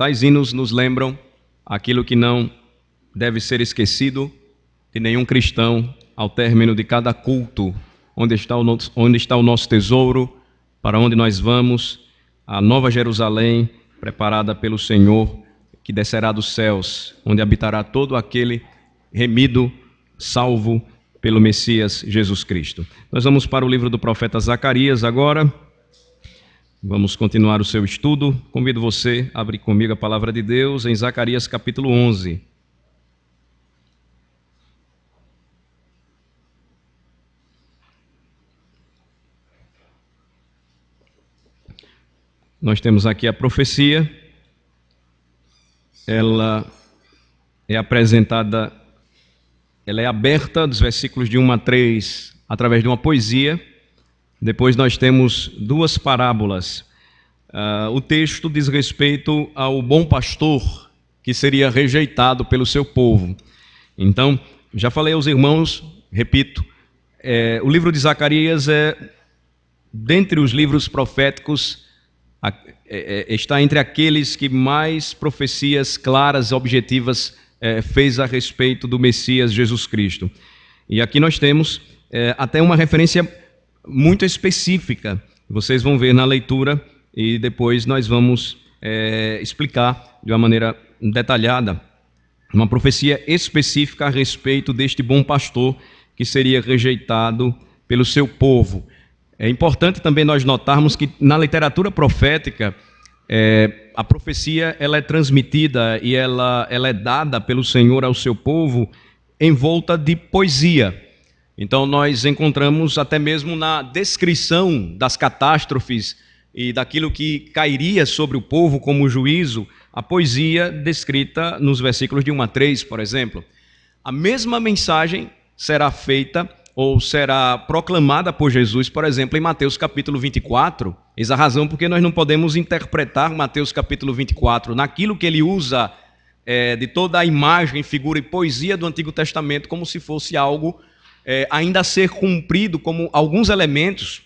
Tais hinos nos lembram aquilo que não deve ser esquecido de nenhum cristão ao término de cada culto, onde está o nosso tesouro, para onde nós vamos, a Nova Jerusalém, preparada pelo Senhor, que descerá dos céus, onde habitará todo aquele remido, salvo pelo Messias Jesus Cristo. Nós vamos para o livro do profeta Zacarias agora. Vamos continuar o seu estudo. Convido você a abrir comigo a palavra de Deus em Zacarias capítulo 11. Nós temos aqui a profecia. Ela é apresentada, ela é aberta dos versículos de 1 a 3 através de uma poesia. Depois nós temos duas parábolas. O texto diz respeito ao bom pastor que seria rejeitado pelo seu povo. Então, já falei aos irmãos, repito, o livro de Zacarias dentre os livros proféticos, está entre aqueles que mais profecias claras e objetivas fez a respeito do Messias Jesus Cristo. E aqui nós temos até uma referência muito específica. Vocês vão ver na leitura e depois nós vamos explicar de uma maneira detalhada uma profecia específica a respeito deste bom pastor que seria rejeitado pelo seu povo. É importante também nós notarmos que na literatura profética a profecia ela é transmitida e ela é dada pelo Senhor ao seu povo envolta de poesia. Então nós encontramos até mesmo na descrição das catástrofes e daquilo que cairia sobre o povo como juízo, a poesia descrita nos versículos de 1 a 3, por exemplo. A mesma mensagem será feita ou será proclamada por Jesus, por exemplo, em Mateus capítulo 24. Eis a razão porque nós não podemos interpretar Mateus capítulo 24 naquilo que ele usa de toda a imagem, figura e poesia do Antigo Testamento como se fosse algo ainda a ser cumprido, como alguns elementos,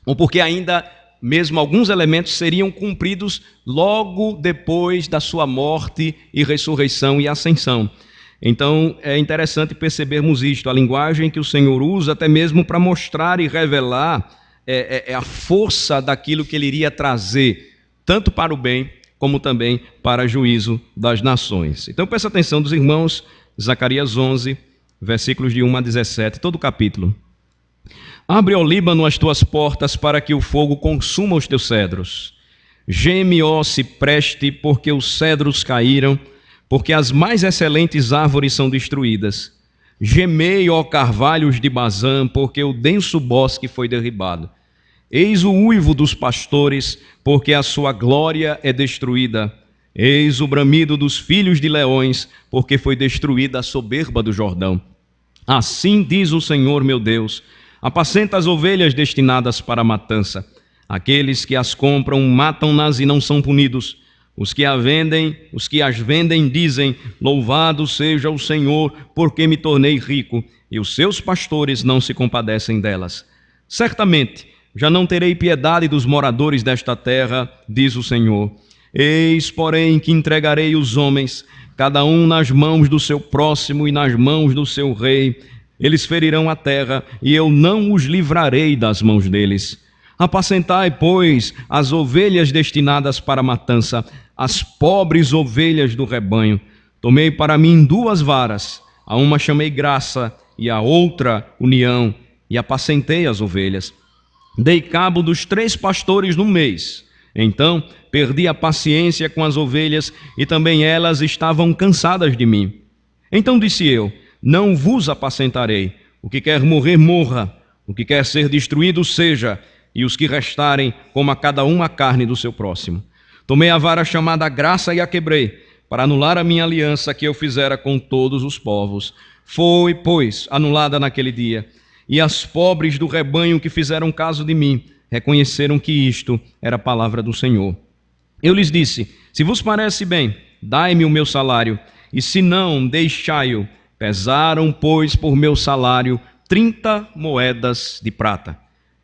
ou porque ainda mesmo alguns elementos seriam cumpridos logo depois da sua morte e ressurreição e ascensão. Então é interessante percebermos isto, a linguagem que o Senhor usa até mesmo para mostrar e revelar a força daquilo que ele iria trazer, tanto para o bem como também para juízo das nações. Então presta atenção dos irmãos, Zacarias 11, versículos de 1 a 17, todo o capítulo. Abre, ó Líbano, as tuas portas para que o fogo consuma os teus cedros. Geme, ó cipreste, porque os cedros caíram, porque as mais excelentes árvores são destruídas. Gemei, ó carvalhos de Bazã, porque o denso bosque foi derribado. Eis o uivo dos pastores, porque a sua glória é destruída. Eis o bramido dos filhos de leões, porque foi destruída a soberba do Jordão. Assim diz o Senhor meu Deus: apacenta as ovelhas destinadas para a matança. Aqueles que as compram matam-nas e não são punidos. Os que as vendem dizem: louvado seja o Senhor, porque me tornei rico, e os seus pastores não se compadecem delas. Certamente já não terei piedade dos moradores desta terra, diz o Senhor. Eis, porém, que entregarei os homens, cada um nas mãos do seu próximo e nas mãos do seu rei. Eles ferirão a terra, e eu não os livrarei das mãos deles. Apacentai, pois, as ovelhas destinadas para a matança, as pobres ovelhas do rebanho. Tomei para mim 2 varas, a uma chamei graça, e a outra união, e apacentei as ovelhas. Dei cabo dos 3 pastores no mês. Então perdi a paciência com as ovelhas, e também elas estavam cansadas de mim. Então disse eu: não vos apacentarei. O que quer morrer, morra. O que quer ser destruído, seja. E os que restarem, coma cada um a carne do seu próximo. Tomei a vara chamada graça e a quebrei, para anular a minha aliança que eu fizera com todos os povos. Foi, pois, anulada naquele dia. E as pobres do rebanho que fizeram caso de mim reconheceram que isto era a palavra do Senhor. Eu lhes disse: se vos parece bem, dai-me o meu salário, e se não, deixai-o. Pesaram, pois, por meu salário 30 moedas de prata.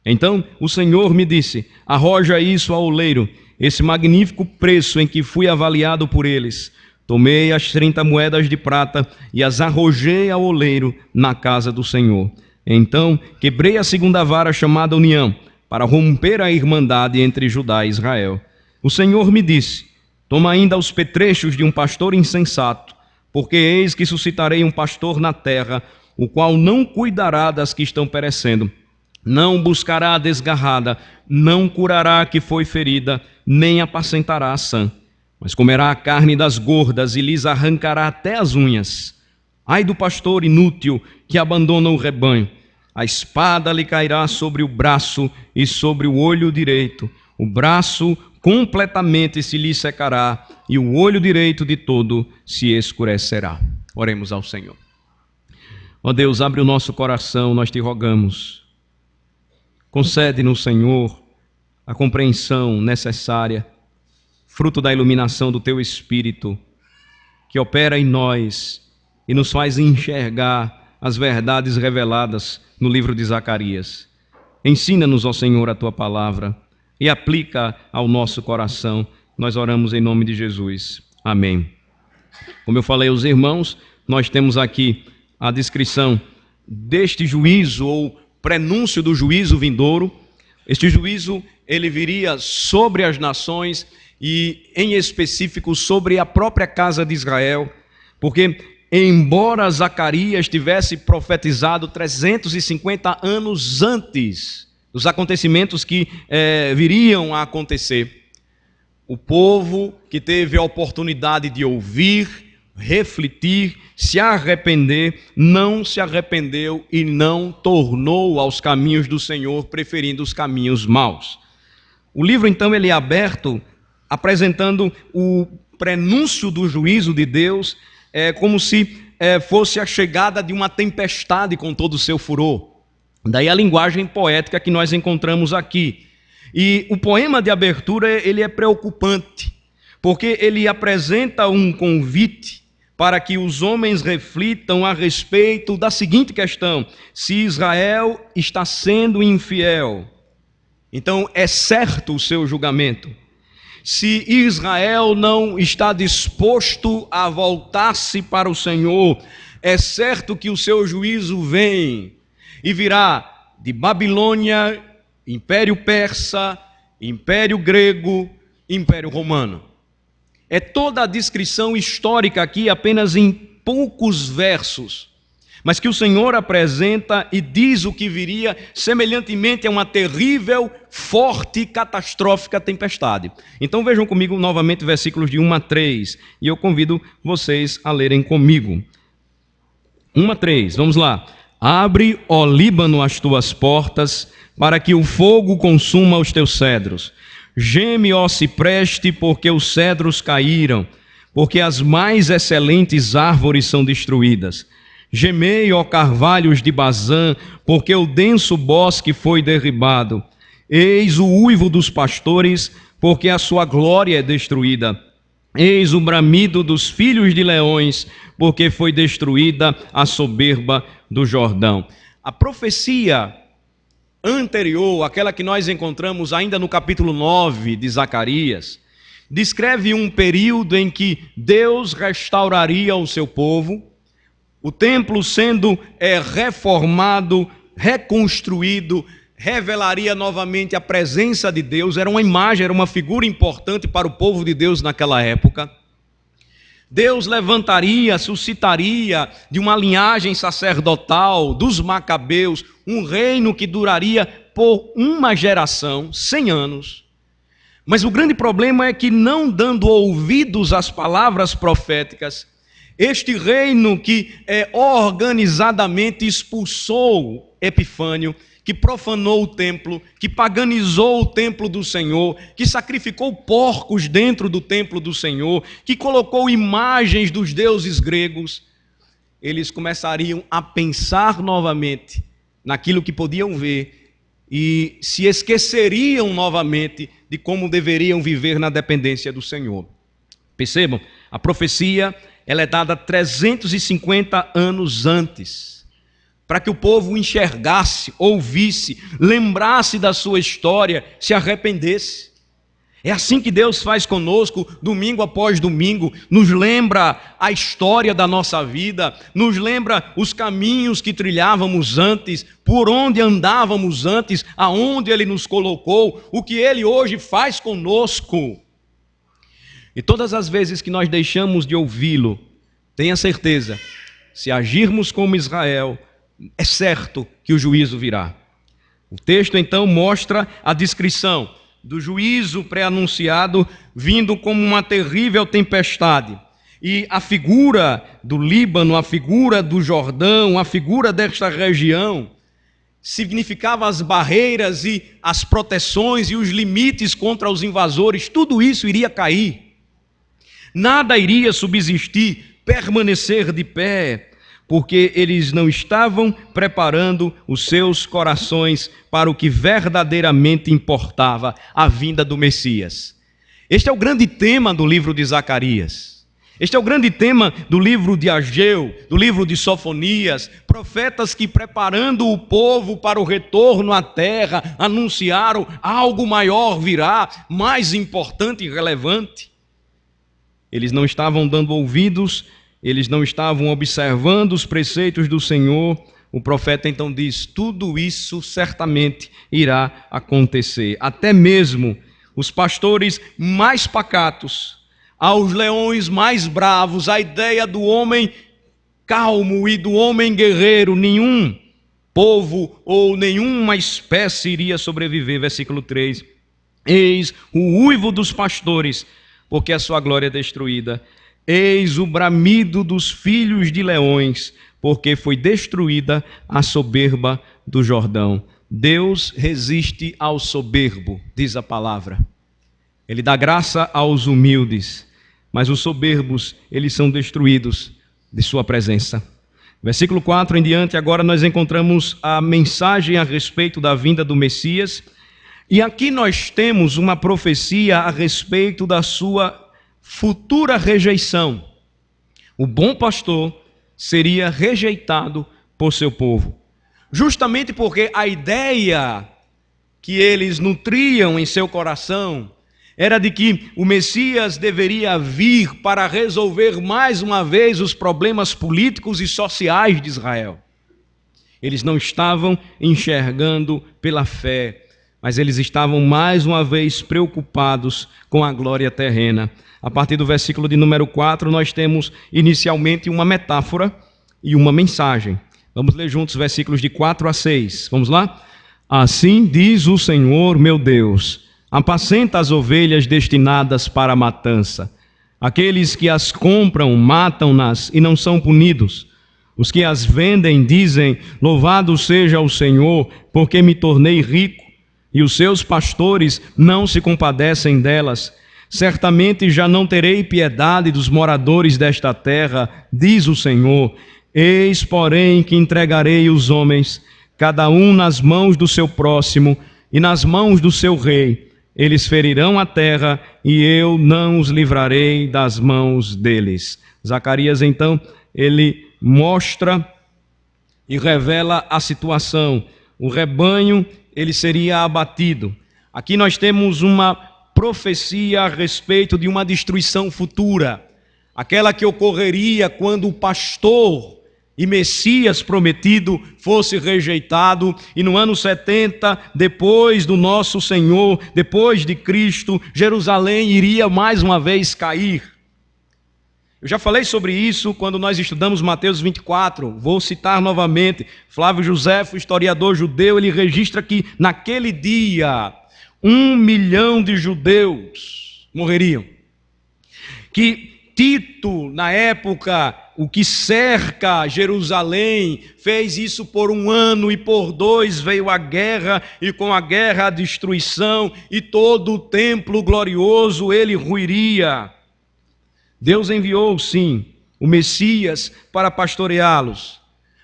Então o Senhor me disse: arroja isso ao oleiro, esse magnífico preço em que fui avaliado por eles, tomei as 30 moedas de prata e as arrojei ao oleiro na casa do Senhor. Então quebrei a segunda vara chamada união, para romper a irmandade entre Judá e Israel. O Senhor me disse: toma ainda os petrechos de um pastor insensato, porque eis que suscitarei um pastor na terra, o qual não cuidará das que estão perecendo, não buscará a desgarrada, não curará a que foi ferida, nem apacentará a sã, mas comerá a carne das gordas e lhes arrancará até as unhas. Ai do pastor inútil que abandona o rebanho, a espada lhe cairá sobre o braço e sobre o olho direito, o braço completamente se lhe secará e o olho direito de todo se escurecerá. Oremos ao Senhor. Ó Deus, abre o nosso coração, nós te rogamos. Concede-nos, Senhor, a compreensão necessária, fruto da iluminação do Teu Espírito, que opera em nós e nos faz enxergar as verdades reveladas no livro de Zacarias. Ensina-nos, ó Senhor, a Tua palavra e aplica ao nosso coração. Nós oramos em nome de Jesus. Amém. Como eu falei aos irmãos, nós temos aqui a descrição deste juízo ou prenúncio do juízo vindouro. Este juízo, ele viria sobre as nações e, em específico, sobre a própria casa de Israel, porque, embora Zacarias tivesse profetizado 350 anos antes dos acontecimentos que viriam a acontecer, o povo que teve a oportunidade de ouvir, refletir, se arrepender, não se arrependeu e não tornou aos caminhos do Senhor, preferindo os caminhos maus. O livro, então, ele é aberto apresentando o prenúncio do juízo de Deus, como se fosse a chegada de uma tempestade com todo o seu furor. Daí a linguagem poética que nós encontramos aqui. E o poema de abertura, ele é preocupante, porque ele apresenta um convite para que os homens reflitam a respeito da seguinte questão: se Israel está sendo infiel, então é certo o seu julgamento. Se Israel não está disposto a voltar-se para o Senhor, é certo que o seu juízo vem e virá de Babilônia, Império Persa, Império Grego, Império Romano. É toda a descrição histórica aqui apenas em poucos versos, mas que o Senhor apresenta e diz o que viria semelhantemente a uma terrível, forte e catastrófica tempestade. Então vejam comigo novamente versículos de 1 a 3, e eu convido vocês a lerem comigo. 1 a 3, vamos lá. Abre, ó Líbano, as tuas portas, para que o fogo consuma os teus cedros. Geme, ó cipreste, porque os cedros caíram, porque as mais excelentes árvores são destruídas. Gemei, ó carvalhos de Bazã, porque o denso bosque foi derribado. Eis o uivo dos pastores, porque a sua glória é destruída. Eis o bramido dos filhos de leões, porque foi destruída a soberba do Jordão. A profecia anterior, aquela que nós encontramos ainda no capítulo 9 de Zacarias, descreve um período em que Deus restauraria o seu povo, o templo sendo reformado, reconstruído, revelaria novamente a presença de Deus. Era uma imagem, era uma figura importante para o povo de Deus naquela época. Deus levantaria, suscitaria de uma linhagem sacerdotal dos Macabeus um reino que duraria por uma geração, 100 anos. Mas o grande problema é que, não dando ouvidos às palavras proféticas, este reino que organizadamente expulsou Epifânio, que profanou o templo, que paganizou o templo do Senhor, que sacrificou porcos dentro do templo do Senhor, que colocou imagens dos deuses gregos, eles começariam a pensar novamente naquilo que podiam ver e se esqueceriam novamente de como deveriam viver na dependência do Senhor. Percebam, a profecia ela é dada 350 anos antes, para que o povo enxergasse, ouvisse, lembrasse da sua história, se arrependesse. É assim que Deus faz conosco, domingo após domingo, nos lembra a história da nossa vida, nos lembra os caminhos que trilhávamos antes, por onde andávamos antes, aonde Ele nos colocou, o que Ele hoje faz conosco. E todas as vezes que nós deixamos de ouvi-lo, tenha certeza, se agirmos como Israel, é certo que o juízo virá. O texto então mostra a descrição do juízo pré-anunciado vindo como uma terrível tempestade. E a figura do Líbano, a figura do Jordão, a figura desta região, significava as barreiras e as proteções e os limites contra os invasores. Tudo isso iria cair. Nada iria subsistir, permanecer de pé, porque eles não estavam preparando os seus corações para o que verdadeiramente importava, a vinda do Messias. Este é o grande tema do livro de Zacarias. Este é o grande tema do livro de Ageu, do livro de Sofonias, profetas que, preparando o povo para o retorno à terra, anunciaram: algo maior virá, mais importante e relevante. Eles não estavam dando ouvidos, eles não estavam observando os preceitos do Senhor. O profeta então diz: tudo isso certamente irá acontecer. Até mesmo os pastores mais pacatos, aos leões mais bravos, a ideia do homem calmo e do homem guerreiro, nenhum povo ou nenhuma espécie iria sobreviver. Versículo 3: eis o uivo dos pastores, porque a sua glória é destruída. Eis o bramido dos filhos de leões, porque foi destruída a soberba do Jordão. Deus resiste ao soberbo, diz a palavra. Ele dá graça aos humildes, mas os soberbos, eles são destruídos de sua presença. Versículo 4 em diante, agora nós encontramos a mensagem a respeito da vinda do Messias. E aqui nós temos uma profecia a respeito da sua futura rejeição. O bom pastor seria rejeitado por seu povo, justamente porque a ideia que eles nutriam em seu coração era de que o Messias deveria vir para resolver mais uma vez os problemas políticos e sociais de Israel. Eles não estavam enxergando pela fé, mas eles estavam mais uma vez preocupados com a glória terrena. A partir do versículo de número 4, nós temos inicialmente uma metáfora e uma mensagem. Vamos ler juntos versículos de 4 a 6. Vamos lá? Assim diz o Senhor meu Deus: apacenta as ovelhas destinadas para a matança. Aqueles que as compram matam-nas e não são punidos. Os que as vendem dizem: louvado seja o Senhor, porque me tornei rico. E os seus pastores não se compadecem delas. Certamente já não terei piedade dos moradores desta terra, diz o Senhor. Eis, porém, que entregarei os homens, cada um nas mãos do seu próximo e nas mãos do seu rei. Eles ferirão a terra e eu não os livrarei das mãos deles. Zacarias, então, ele mostra e revela a situação. O rebanho, ele seria abatido. Aqui nós temos uma profecia a respeito de uma destruição futura, aquela que ocorreria quando o pastor e Messias prometido fosse rejeitado, e no ano 70, depois do nosso Senhor, depois de Cristo, Jerusalém iria mais uma vez cair. Eu já falei sobre isso quando nós estudamos Mateus 24, vou citar novamente. Flávio Joséfo, historiador judeu, ele registra que naquele dia 1 milhão de judeus morreriam. Que Tito, na época, o que cerca Jerusalém, fez isso por 1 ano, e por 2 veio a guerra, e com a guerra a destruição, e todo o templo glorioso ele ruiria. Deus enviou, sim, o Messias para pastoreá-los,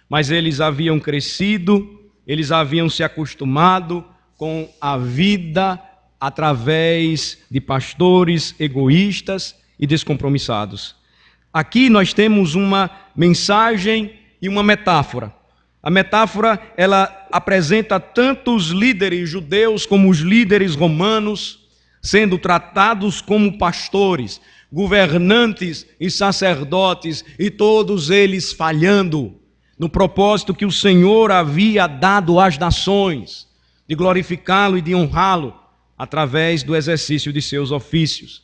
mas eles haviam crescido, eles haviam se acostumado com a vida através de pastores egoístas e descompromissados. Aqui nós temos uma mensagem e uma metáfora. A metáfora, ela apresenta tanto os líderes judeus como os líderes romanos sendo tratados como pastores, governantes e sacerdotes, e todos eles falhando no propósito que o Senhor havia dado às nações, de glorificá-lo e de honrá-lo através do exercício de seus ofícios.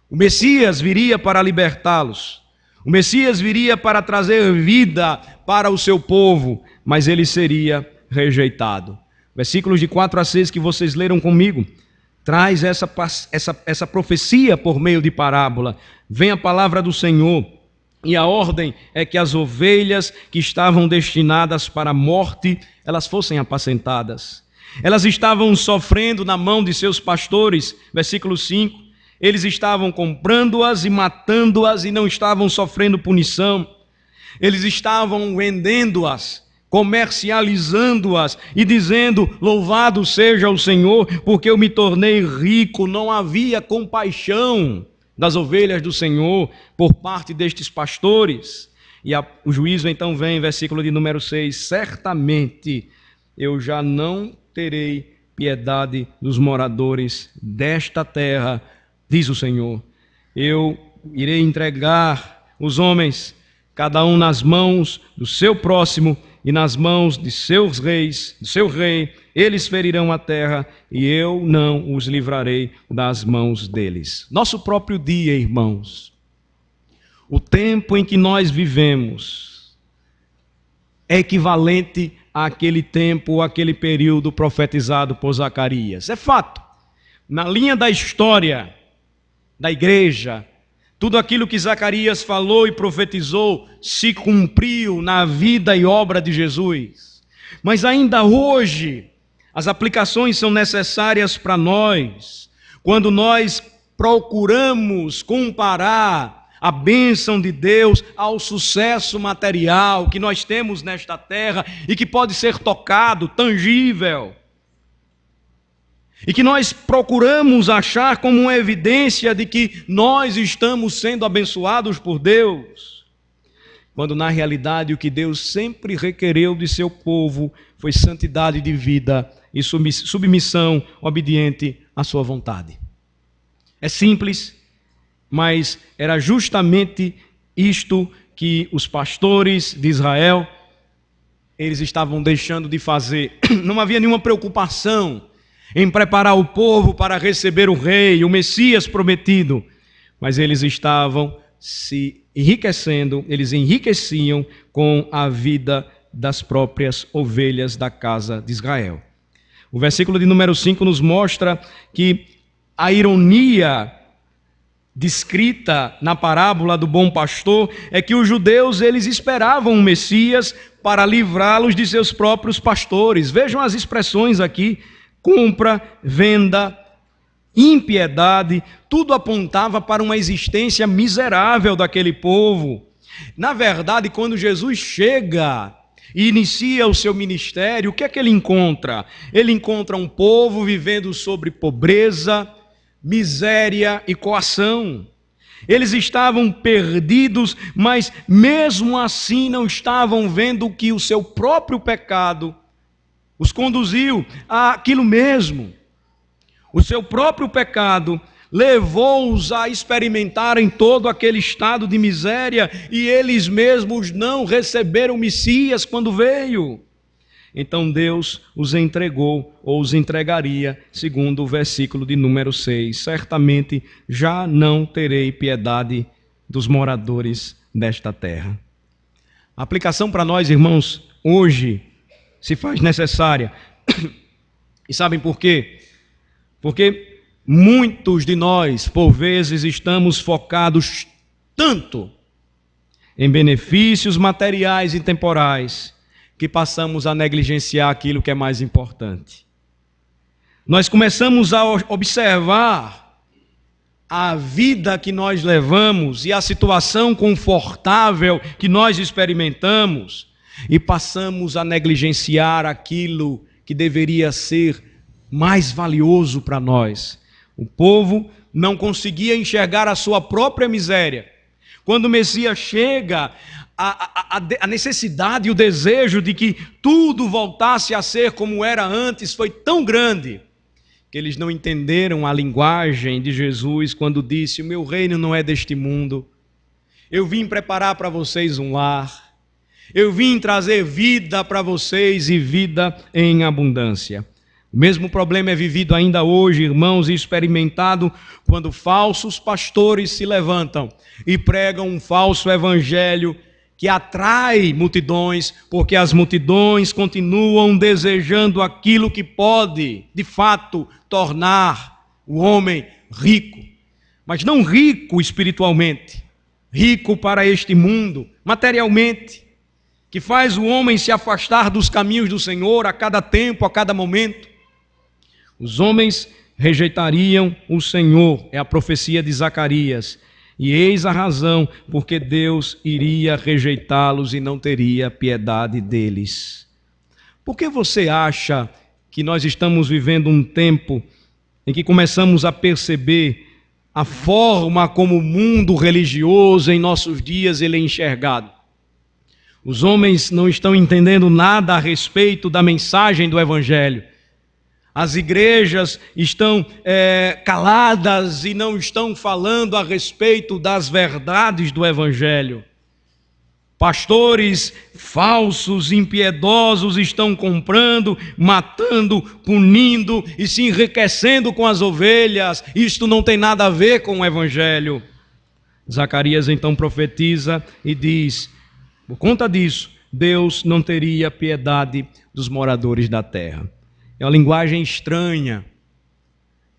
O Messias viria para libertá-los. O Messias viria para trazer vida para o seu povo, mas ele seria rejeitado. Versículos de 4 a 6 que vocês leram comigo, traz essa profecia por meio de parábola. Vem a palavra do Senhor, e a ordem é que as ovelhas que estavam destinadas para a morte, elas fossem apacentadas. Elas estavam sofrendo na mão de seus pastores, versículo 5, eles estavam comprando-as e matando-as e não estavam sofrendo punição. Eles estavam vendendo-as, comercializando-as e dizendo: louvado seja o Senhor, porque eu me tornei rico. Não havia compaixão das ovelhas do Senhor por parte destes pastores. E o juízo então vem, versículo de número 6, certamente eu já não terei piedade dos moradores desta terra, diz o Senhor. Eu irei entregar os homens, cada um nas mãos do seu próximo e nas mãos de seus reis, do seu rei. Eles ferirão a terra e eu não os livrarei das mãos deles. Nosso próprio dia, irmãos, o tempo em que nós vivemos é equivalente àquele tempo, àquele período profetizado por Zacarias. É fato. Na linha da história da igreja, tudo aquilo que Zacarias falou e profetizou se cumpriu na vida e obra de Jesus. Mas ainda hoje, as aplicações são necessárias para nós, quando nós procuramos comparar a bênção de Deus ao sucesso material que nós temos nesta terra e que pode ser tocado, tangível. E que nós procuramos achar como uma evidência de que nós estamos sendo abençoados por Deus, quando na realidade o que Deus sempre requereu de seu povo foi santidade de vida e submissão obediente à sua vontade. É simples, mas era justamente isto que os pastores de Israel, eles estavam deixando de fazer. Não havia nenhuma preocupação em preparar o povo para receber o rei, o Messias prometido, mas eles estavam se enriquecendo, eles enriqueciam com a vida das próprias ovelhas da casa de Israel. O versículo de número 5 nos mostra que a ironia descrita na parábola do bom pastor é que os judeus, eles esperavam um Messias para livrá-los de seus próprios pastores. Vejam as expressões aqui: compra, venda, impiedade, tudo apontava para uma existência miserável daquele povo. Na verdade, quando Jesus chega e inicia o seu ministério, o que é que ele encontra? Ele encontra um povo vivendo sobre pobreza, miséria e coação. Eles estavam perdidos, mas mesmo assim não estavam vendo que o seu próprio pecado os conduziu àquilo mesmo. O seu próprio pecado levou-os a experimentarem todo aquele estado de miséria e eles mesmos não receberam o Messias quando veio. Então Deus os entregou, ou os entregaria, segundo o versículo de número 6. Certamente já não terei piedade dos moradores desta terra. A aplicação para nós, irmãos, hoje se faz necessária. E sabem por quê? Porque muitos de nós, por vezes, estamos focados tanto em benefícios materiais e temporais que passamos a negligenciar aquilo que é mais importante. Nós começamos a observar a vida que nós levamos e a situação confortável que nós experimentamos e passamos a negligenciar aquilo que deveria ser mais valioso para nós. O povo não conseguia enxergar a sua própria miséria. Quando o Messias chega, a necessidade e o desejo de que tudo voltasse a ser como era antes foi tão grande que eles não entenderam a linguagem de Jesus quando disse: o meu reino não é deste mundo. Eu vim preparar para vocês um lar. Eu vim trazer vida para vocês e vida em abundância. O mesmo problema é vivido ainda hoje, irmãos, e experimentado quando falsos pastores se levantam e pregam um falso evangelho que atrai multidões, porque as multidões continuam desejando aquilo que pode, de fato, tornar o homem rico. Mas não rico espiritualmente, rico para este mundo, materialmente, que faz o homem se afastar dos caminhos do Senhor a cada tempo, a cada momento. Os homens rejeitariam o Senhor, é a profecia de Zacarias. E eis a razão porque Deus iria rejeitá-los e não teria piedade deles. Por que você acha que nós estamos vivendo um tempo em que começamos a perceber a forma como o mundo religioso em nossos dias ele é enxergado? Os homens não estão entendendo nada a respeito da mensagem do Evangelho. As igrejas estão caladas e não estão falando a respeito das verdades do Evangelho. Pastores falsos, impiedosos estão comprando, matando, punindo e se enriquecendo com as ovelhas. Isto não tem nada a ver com o Evangelho. Zacarias então profetiza e diz: por conta disso, Deus não teria piedade dos moradores da terra. É uma linguagem estranha,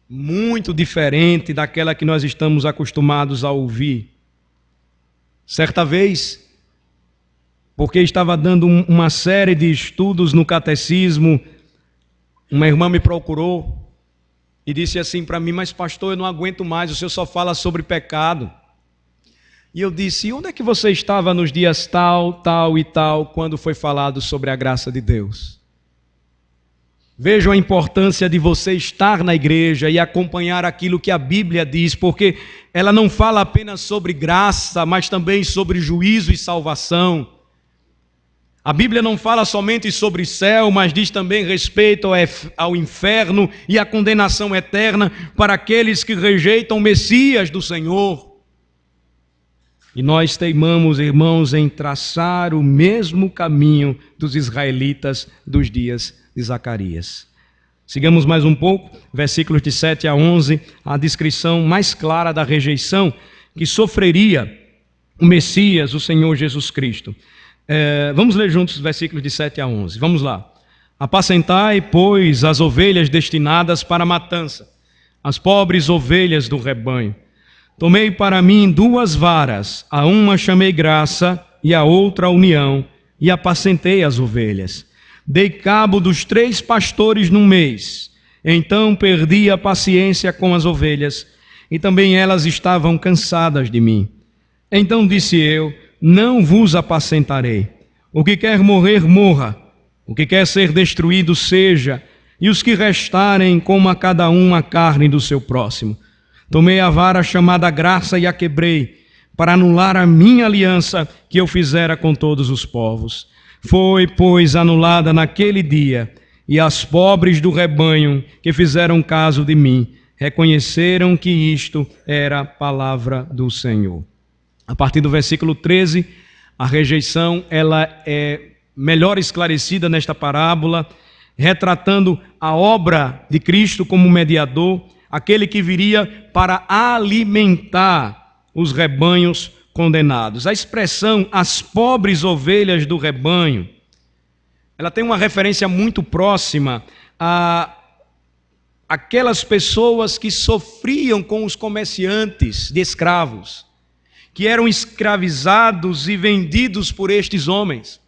muito diferente daquela que nós estamos acostumados a ouvir. Certa vez, porque estava dando uma série de estudos no catecismo, uma irmã me procurou e disse assim para mim: mas pastor, eu não aguento mais, o senhor só fala sobre pecado. E eu disse: e onde é que você estava nos dias tal, tal e tal, quando foi falado sobre a graça de Deus? Vejam a importância de você estar na igreja e acompanhar aquilo que a Bíblia diz, porque ela não fala apenas sobre graça, mas também sobre juízo e salvação. A Bíblia não fala somente sobre céu, mas diz também respeito ao inferno e à condenação eterna para aqueles que rejeitam o Messias do Senhor. E nós teimamos, irmãos, em traçar o mesmo caminho dos israelitas dos dias de Zacarias. Sigamos mais um pouco, versículos de 7 a 11, a descrição mais clara da rejeição que sofreria o Messias, o Senhor Jesus Cristo. Vamos ler juntos os versículos de 7 a 11. Vamos lá. Apacentai, pois, as ovelhas destinadas para a matança, as pobres ovelhas do rebanho. Tomei para mim 2 varas, a uma chamei graça e a outra união, e apacentei as ovelhas. Dei cabo dos 3 pastores num mês. Então perdi a paciência com as ovelhas, e também elas estavam cansadas de mim. Então disse eu: não vos apacentarei. O que quer morrer, morra. O que quer ser destruído, seja. E os que restarem, coma cada um a carne do seu próximo. Tomei a vara chamada graça e a quebrei, para anular a minha aliança que eu fizera com todos os povos. Foi, pois, anulada naquele dia, e as pobres do rebanho que fizeram caso de mim reconheceram que isto era palavra do Senhor. A partir do versículo 13, a rejeição ela é melhor esclarecida nesta parábola, retratando a obra de Cristo como mediador, aquele que viria para alimentar os rebanhos condenados. A expressão as pobres ovelhas do rebanho, ela tem uma referência muito próxima a aquelas pessoas que sofriam com os comerciantes de escravos, que eram escravizados e vendidos por estes homens.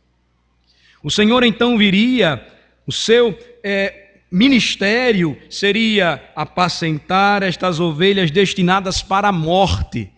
O Senhor então viria, o seu ministério seria apacentar estas ovelhas destinadas para a morte,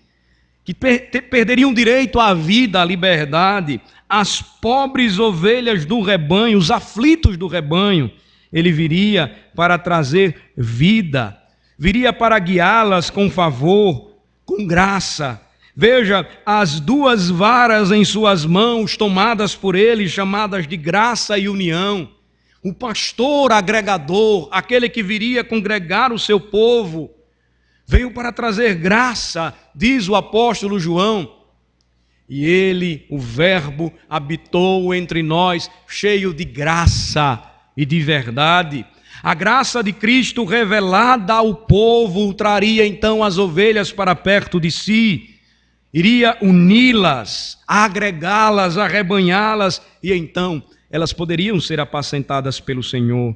que perderiam direito à vida, à liberdade, as pobres ovelhas do rebanho, os aflitos do rebanho. Ele viria para trazer vida, viria para guiá-las com favor, com graça. Veja, as 2 varas em suas mãos, tomadas por ele, chamadas de graça e união. o pastor agregador, aquele que viria congregar o seu povo, veio para trazer graça, diz o apóstolo João. E ele, o Verbo, habitou entre nós, cheio de graça e de verdade. A graça de Cristo revelada ao povo traria então as ovelhas para perto de si, iria uni-las, agregá-las, arrebanhá-las, e então elas poderiam ser apacentadas pelo Senhor.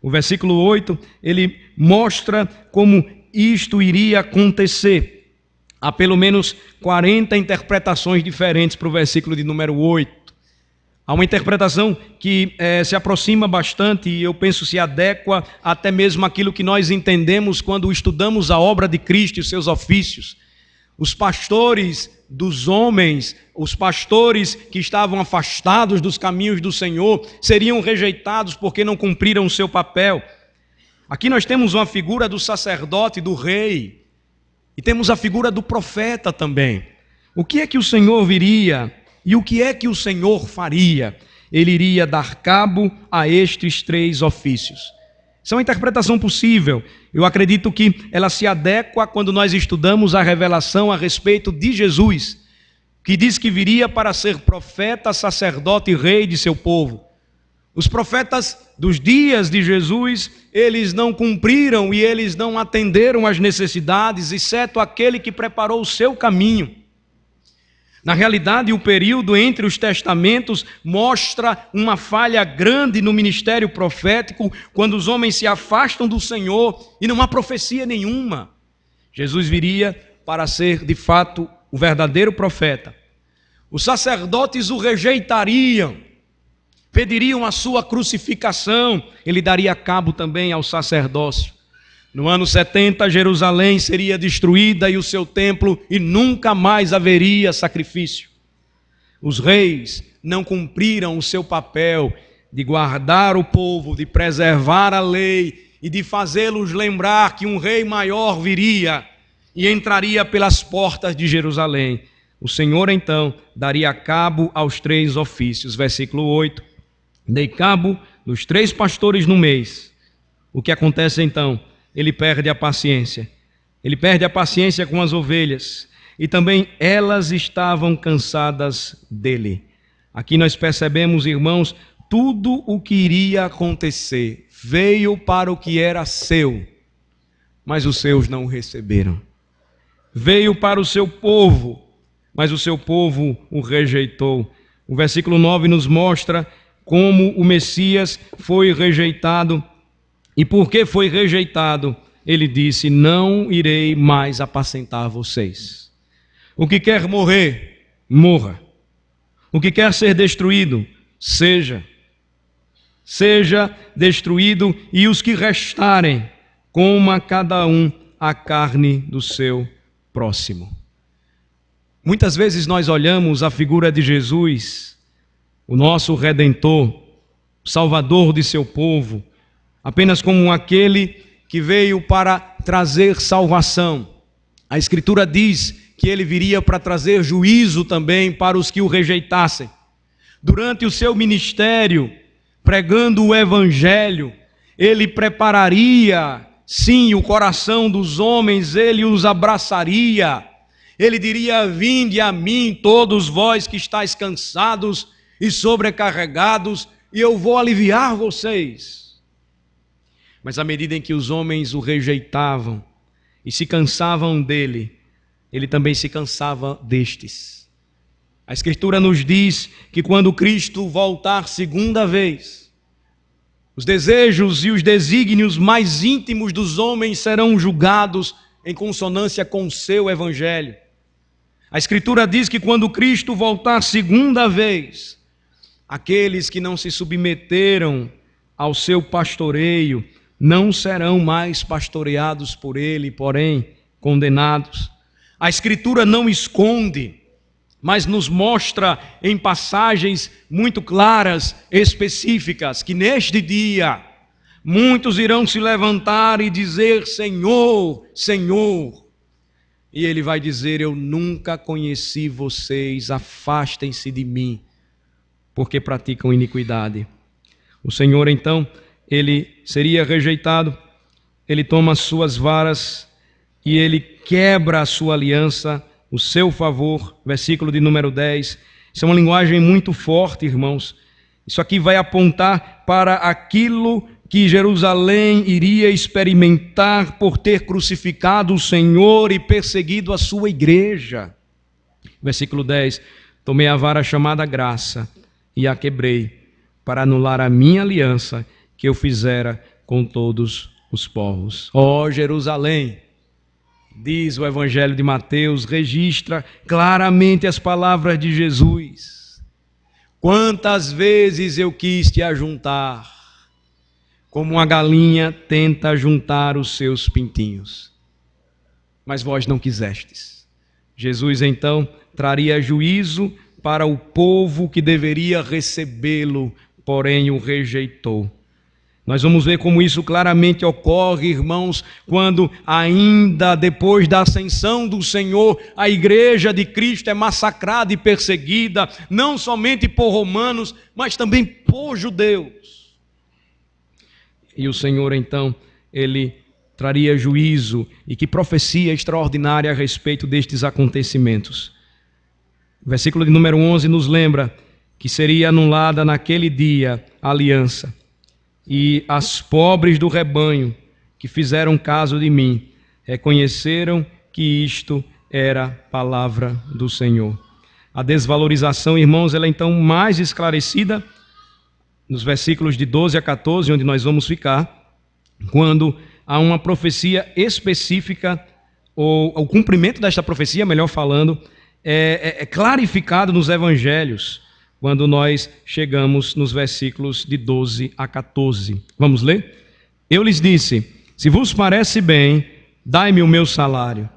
O versículo 8, ele mostra como isto iria acontecer. Há pelo menos 40 interpretações diferentes para o versículo de número 8. Há uma interpretação que se aproxima bastante e eu penso se adequa até mesmo àquilo que nós entendemos quando estudamos a obra de Cristo e os seus ofícios. Os pastores dos homens, os pastores que estavam afastados dos caminhos do Senhor, seriam rejeitados porque não cumpriram o seu papel. Aqui nós temos uma figura do sacerdote, do rei, e temos a figura do profeta também. O que é que o Senhor viria e o que é que o Senhor faria? Ele iria dar cabo a estes 3 ofícios. Isso é uma interpretação possível. Eu acredito que ela se adequa quando nós estudamos a revelação a respeito de Jesus, que diz que viria para ser profeta, sacerdote e rei de seu povo. Os profetas dos dias de Jesus, eles não cumpriram e eles não atenderam às necessidades, exceto aquele que preparou o seu caminho. Na realidade, o período entre os testamentos mostra uma falha grande no ministério profético, quando os homens se afastam do Senhor e não há profecia nenhuma. Jesus viria para ser, de fato, o verdadeiro profeta. Os sacerdotes o rejeitariam, pediriam a sua crucificação, ele daria cabo também ao sacerdócio. No ano 70, Jerusalém seria destruída e o seu templo, e nunca mais haveria sacrifício. Os reis não cumpriram o seu papel de guardar o povo, de preservar a lei e de fazê-los lembrar que um rei maior viria e entraria pelas portas de Jerusalém. O Senhor então daria cabo aos 3 ofícios. Versículo 8. Dei cabo dos 3 pastores no mês. O que acontece então? Ele perde a paciência. Ele perde a paciência com as ovelhas. E também elas estavam cansadas dele. Aqui nós percebemos, irmãos, tudo o que iria acontecer. Veio para o que era seu, mas os seus não o receberam. Veio para o seu povo, mas o seu povo o rejeitou. O versículo 9 nos mostra como o Messias foi rejeitado. E por que foi rejeitado? Ele disse: não irei mais apacentar vocês. O que quer morrer, morra. O que quer ser destruído, seja destruído, e os que restarem, coma cada um a carne do seu próximo. Muitas vezes nós olhamos a figura de Jesus, o nosso Redentor, Salvador de seu povo, apenas como aquele que veio para trazer salvação. A Escritura diz que ele viria para trazer juízo também para os que o rejeitassem. Durante o seu ministério, pregando o Evangelho, ele prepararia, sim, o coração dos homens, ele os abraçaria. Ele diria: vinde a mim, todos vós que estáis cansados e sobrecarregados, e eu vou aliviar vocês. Mas à medida em que os homens o rejeitavam e se cansavam dele, ele também se cansava destes. A Escritura nos diz que quando Cristo voltar segunda vez, os desejos e os desígnios mais íntimos dos homens serão julgados em consonância com o seu Evangelho. A Escritura diz que quando Cristo voltar segunda vez, aqueles que não se submeteram ao seu pastoreio não serão mais pastoreados por ele, porém condenados. A Escritura não esconde, mas nos mostra em passagens muito claras, específicas, que neste dia muitos irão se levantar e dizer: Senhor, Senhor. E ele vai dizer: eu nunca conheci vocês, afastem-se de mim, porque praticam iniquidade. O Senhor, então, ele seria rejeitado, ele toma as suas varas e ele quebra a sua aliança, o seu favor, versículo de número 10. Isso é uma linguagem muito forte, irmãos. Isso aqui vai apontar para aquilo que Jerusalém iria experimentar por ter crucificado o Senhor e perseguido a sua igreja. Versículo 10, tomei a vara chamada graça e a quebrei, para anular a minha aliança que eu fizera com todos os povos. Ó Jerusalém, diz o Evangelho de Mateus, registra claramente as palavras de Jesus. Quantas vezes eu quis te ajuntar, como uma galinha tenta juntar os seus pintinhos, mas vós não quisestes. Jesus então traria juízo para o povo que deveria recebê-lo, porém o rejeitou. Nós vamos ver como isso claramente ocorre, irmãos, quando ainda depois da ascensão do Senhor, a igreja de Cristo é massacrada e perseguida, não somente por romanos, mas também por judeus. E o Senhor, então, ele traria juízo, e que profecia extraordinária a respeito destes acontecimentos. O versículo de número 11 nos lembra que seria anulada naquele dia a aliança, e as pobres do rebanho que fizeram caso de mim reconheceram que isto era palavra do Senhor. A desvalorização, irmãos, ela é então mais esclarecida nos versículos de 12 a 14, onde nós vamos ficar, quando há uma profecia específica, ou o cumprimento desta profecia, melhor falando, é clarificado nos evangelhos, quando nós chegamos nos versículos de 12 a 14. Vamos ler? Eu lhes disse, se vos parece bem, dai-me o meu salário,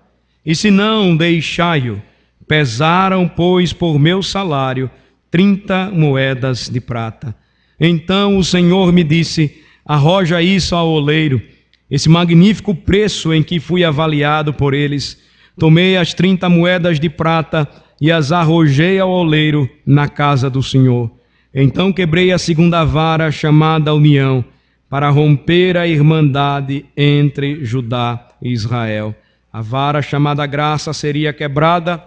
e se não, deixai-o. Pesaram, pois, por meu salário 30 moedas de prata. Então o Senhor me disse, arroja isso ao oleiro, esse magnífico preço em que fui avaliado por eles. Tomei as 30 moedas de prata e as arrojei ao oleiro na casa do Senhor. Então quebrei a segunda vara chamada união, para romper a irmandade entre Judá e Israel. A vara chamada graça seria quebrada,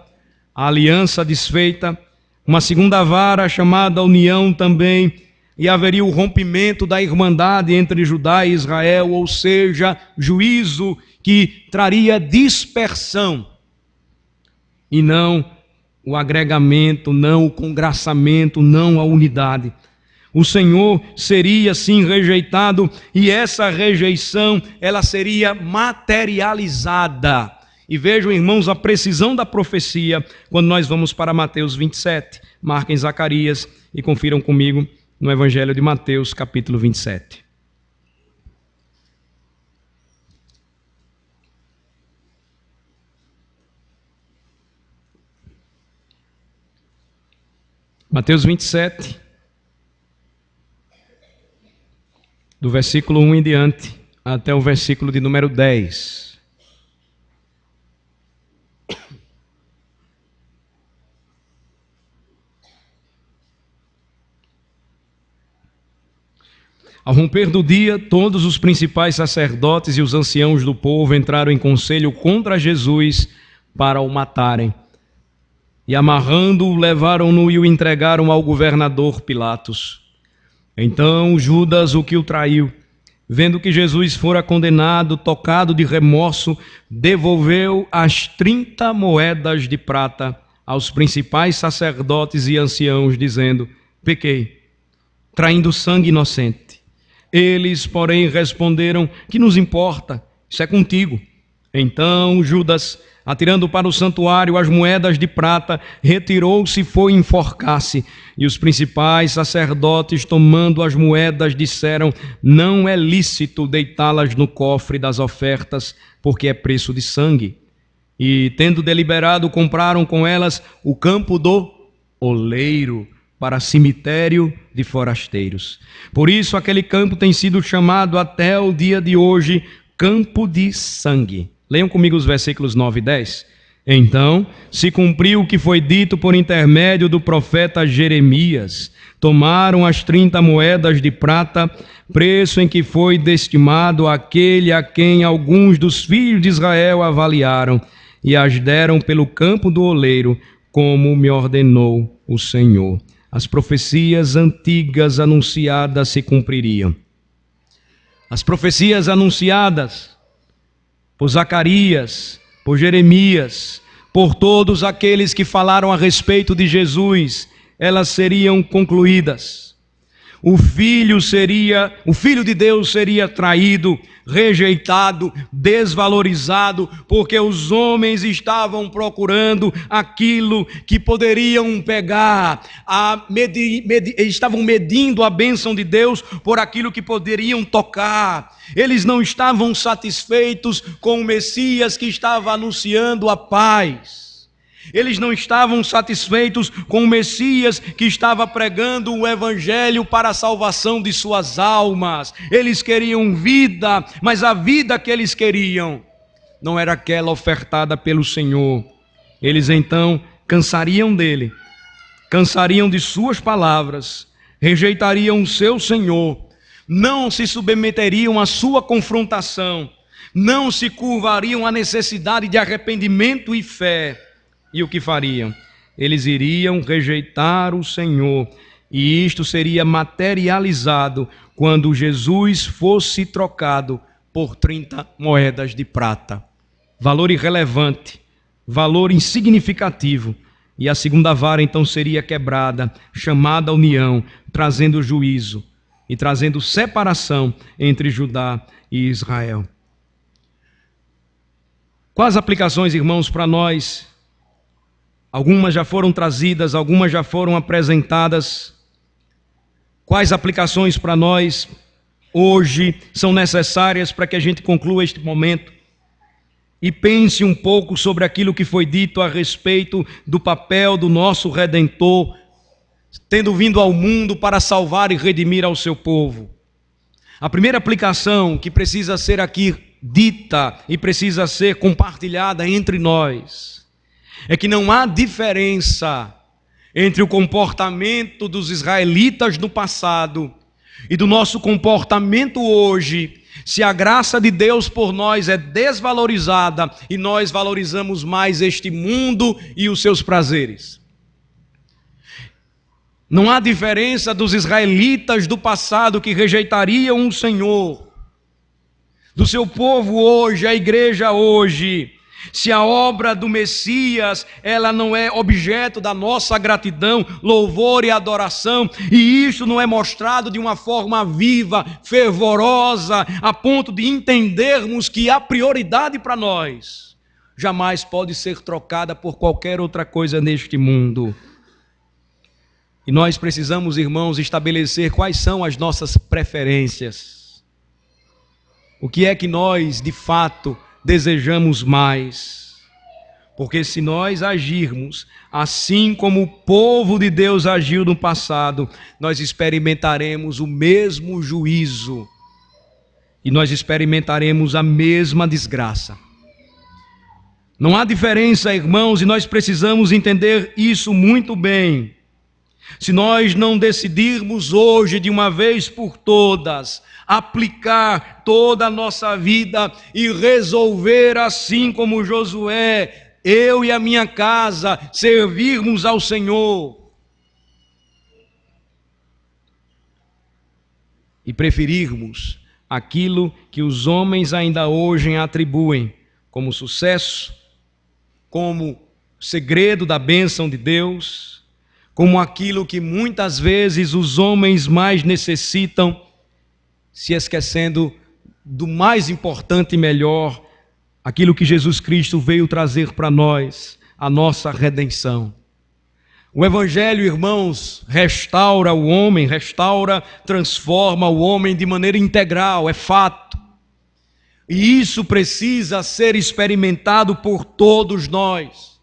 a aliança desfeita, uma segunda vara chamada união também, e haveria o rompimento da irmandade entre Judá e Israel, ou seja, juízo que traria dispersão, e não o agregamento, não o congraçamento, não a unidade. O Senhor seria sim rejeitado, e essa rejeição, ela seria materializada. E vejam, irmãos, a precisão da profecia, quando nós vamos para Mateus 27. Marquem Zacarias e confiram comigo no Evangelho de Mateus, capítulo 27. Mateus 27, do versículo 1 em diante, até o versículo de número 10. Ao romper do dia, todos os principais sacerdotes e os anciãos do povo entraram em conselho contra Jesus para o matarem. E amarrando-o, levaram-no e o entregaram ao governador Pilatos. Então Judas, o que o traiu, vendo que Jesus fora condenado, tocado de remorso, devolveu as 30 moedas de prata aos principais sacerdotes e anciãos, dizendo, pequei, traindo sangue inocente. Eles, porém, responderam, que nos importa? Isso é contigo. Então Judas, atirando para o santuário as moedas de prata, retirou-se e foi enforcar-se. E os principais sacerdotes, tomando as moedas, disseram, não é lícito deitá-las no cofre das ofertas, porque é preço de sangue. E, tendo deliberado, compraram com elas o campo do oleiro, para cemitério de forasteiros. Por isso aquele campo tem sido chamado até o dia de hoje campo de sangue. Leiam comigo os versículos 9 e 10. Então se cumpriu o que foi dito por intermédio do profeta Jeremias. Tomaram as 30 moedas de prata, preço em que foi destimado aquele a quem alguns dos filhos de Israel avaliaram, e as deram pelo campo do oleiro, como me ordenou o Senhor. As profecias antigas anunciadas se cumpririam. As profecias anunciadas por Zacarias, por Jeremias, por todos aqueles que falaram a respeito de Jesus, elas seriam concluídas. O filho de Deus seria traído, rejeitado, desvalorizado, porque os homens estavam procurando aquilo que poderiam pegar, estavam medindo a bênção de Deus por aquilo que poderiam tocar. Eles não estavam satisfeitos com o Messias que estava anunciando a paz. Eles não estavam satisfeitos com o Messias que estava pregando o Evangelho para a salvação de suas almas. Eles queriam vida, mas a vida que eles queriam não era aquela ofertada pelo Senhor. Eles então cansariam dele, cansariam de suas palavras, rejeitariam o seu Senhor, não se submeteriam à sua confrontação, não se curvariam à necessidade de arrependimento e fé. E o que fariam? Eles iriam rejeitar o Senhor, e isto seria materializado quando Jesus fosse trocado por 30 moedas de prata. Valor irrelevante, valor insignificativo. E a segunda vara então seria quebrada, chamada união, trazendo juízo e trazendo separação entre Judá e Israel. Quais aplicações, irmãos, para nós? Algumas já foram trazidas, algumas já foram apresentadas. Quais aplicações para nós hoje são necessárias para que a gente conclua este momento e pense um pouco sobre aquilo que foi dito a respeito do papel do nosso Redentor, tendo vindo ao mundo para salvar e redimir ao seu povo? A primeira aplicação que precisa ser aqui dita e precisa ser compartilhada entre nós é que não há diferença entre o comportamento dos israelitas no passado e do nosso comportamento hoje, se a graça de Deus por nós é desvalorizada e nós valorizamos mais este mundo e os seus prazeres. Não há diferença dos israelitas do passado que rejeitariam o Senhor, do seu povo hoje, a igreja hoje, se a obra do Messias, ela não é objeto da nossa gratidão, louvor e adoração, e isso não é mostrado de uma forma viva, fervorosa, a ponto de entendermos que a prioridade para nós jamais pode ser trocada por qualquer outra coisa neste mundo. E nós precisamos, irmãos, estabelecer quais são as nossas preferências. O que é que nós, de fato, desejamos mais? Porque se nós agirmos assim como o povo de Deus agiu no passado, nós experimentaremos o mesmo juízo e nós experimentaremos a mesma desgraça. Não há diferença, irmãos, e nós precisamos entender isso muito bem. Se nós não decidirmos hoje, de uma vez por todas, aplicar toda a nossa vida e resolver, assim como Josué, eu e a minha casa, servirmos ao Senhor, e preferirmos aquilo que os homens ainda hoje atribuem como sucesso, como segredo da bênção de Deus, como aquilo que muitas vezes os homens mais necessitam, se esquecendo do mais importante e melhor, aquilo que Jesus Cristo veio trazer para nós, a nossa redenção. O Evangelho, irmãos, restaura o homem, transforma o homem de maneira integral, é fato. E isso precisa ser experimentado por todos nós.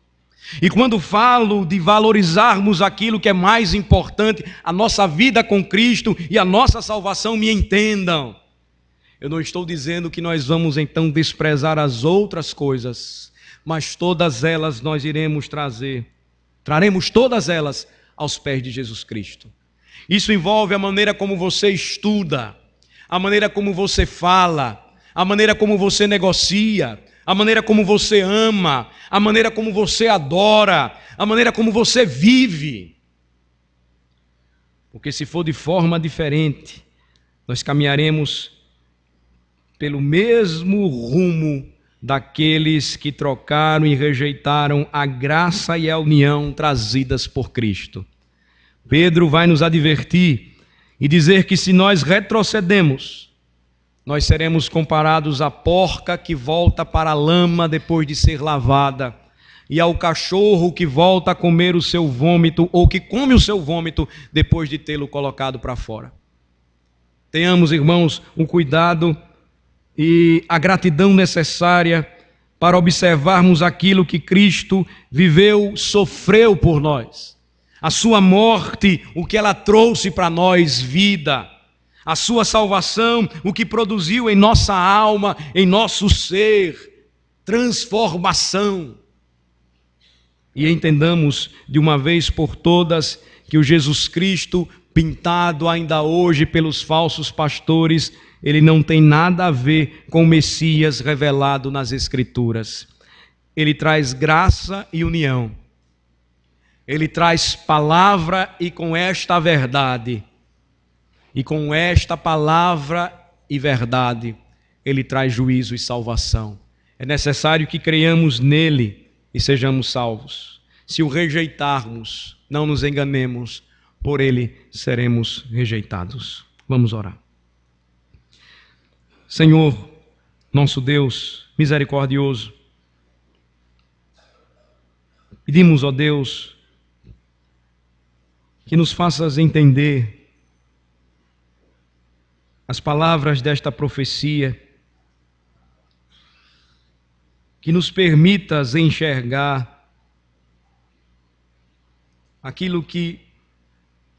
E quando falo de valorizarmos aquilo que é mais importante, a nossa vida com Cristo e a nossa salvação, me entendam. Eu não estou dizendo que nós vamos então desprezar as outras coisas, mas todas elas nós iremos traremos todas elas aos pés de Jesus Cristo. Isso envolve a maneira como você estuda, a maneira como você fala, a maneira como você negocia, a maneira como você ama, a maneira como você adora, a maneira como você vive. Porque se for de forma diferente, nós caminharemos pelo mesmo rumo daqueles que trocaram e rejeitaram a graça e a união trazidas por Cristo. Pedro vai nos advertir e dizer que se nós retrocedemos, nós seremos comparados à porca que volta para a lama depois de ser lavada, e ao cachorro que volta a comer o seu vômito, ou que come o seu vômito depois de tê-lo colocado para fora. Tenhamos, irmãos, o cuidado e a gratidão necessária para observarmos aquilo que Cristo viveu, sofreu por nós. A sua morte, o que ela trouxe para nós, vida. A sua salvação, o que produziu em nossa alma, em nosso ser, transformação. E entendamos de uma vez por todas que o Jesus Cristo, pintado ainda hoje pelos falsos pastores, ele não tem nada a ver com o Messias revelado nas Escrituras. Ele traz graça e união. Ele traz palavra e com esta verdade. E com esta palavra e verdade, ele traz juízo e salvação. É necessário que creiamos nele e sejamos salvos. Se o rejeitarmos, não nos enganemos, por ele seremos rejeitados. Vamos orar. Senhor, nosso Deus misericordioso, pedimos, ó Deus, que nos faças entender as palavras desta profecia, que nos permitas enxergar aquilo que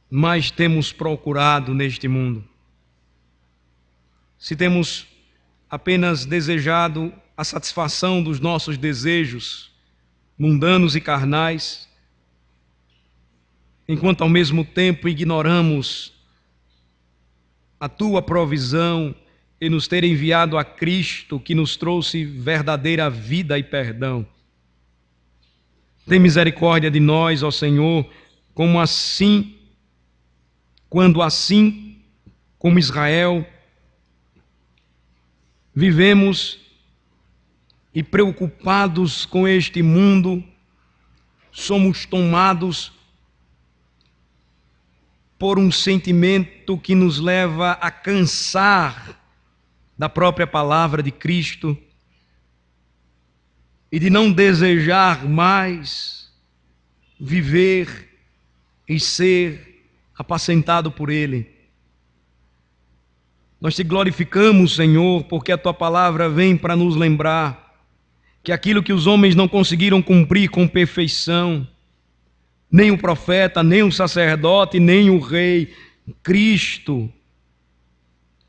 mais temos procurado neste mundo. Se temos apenas desejado a satisfação dos nossos desejos mundanos e carnais, enquanto ao mesmo tempo ignoramos a tua provisão e nos ter enviado a Cristo, que nos trouxe verdadeira vida e perdão. Tem misericórdia de nós, ó Senhor, quando assim como Israel, vivemos e preocupados com este mundo, somos tomados por um sentimento que nos leva a cansar da própria palavra de Cristo e de não desejar mais viver e ser apacentado por Ele. Nós te glorificamos, Senhor, porque a Tua palavra vem para nos lembrar que aquilo que os homens não conseguiram cumprir com perfeição, nem o profeta, nem o sacerdote, nem o rei, Cristo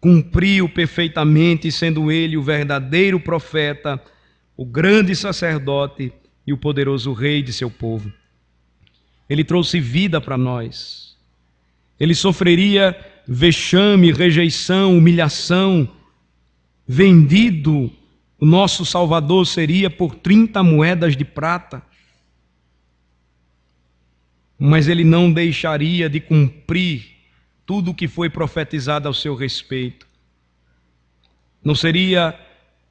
cumpriu perfeitamente, sendo Ele o verdadeiro profeta, o grande sacerdote e o poderoso rei de seu povo. Ele trouxe vida para nós. Ele sofreria vexame, rejeição, humilhação. Vendido, o nosso Salvador seria por 30 moedas de prata. Mas ele não deixaria de cumprir tudo o que foi profetizado ao seu respeito. Não seria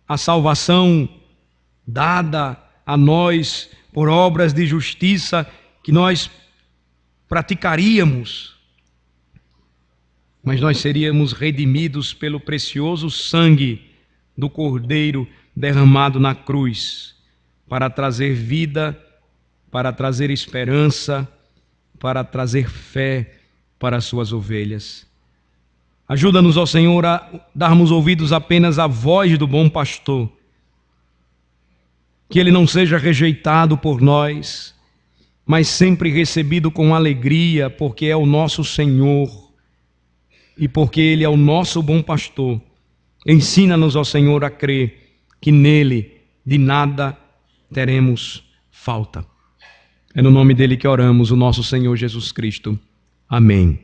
a salvação dada a nós por obras de justiça que nós praticaríamos, mas nós seríamos redimidos pelo precioso sangue do Cordeiro derramado na cruz, para trazer vida, para trazer esperança, para trazer fé para as suas ovelhas. Ajuda-nos, ó Senhor, a darmos ouvidos apenas à voz do bom pastor, que ele não seja rejeitado por nós, mas sempre recebido com alegria, porque é o nosso Senhor e porque Ele é o nosso bom pastor. Ensina-nos, ó Senhor, a crer que nele de nada teremos falta. É no nome dele que oramos, o nosso Senhor Jesus Cristo. Amém.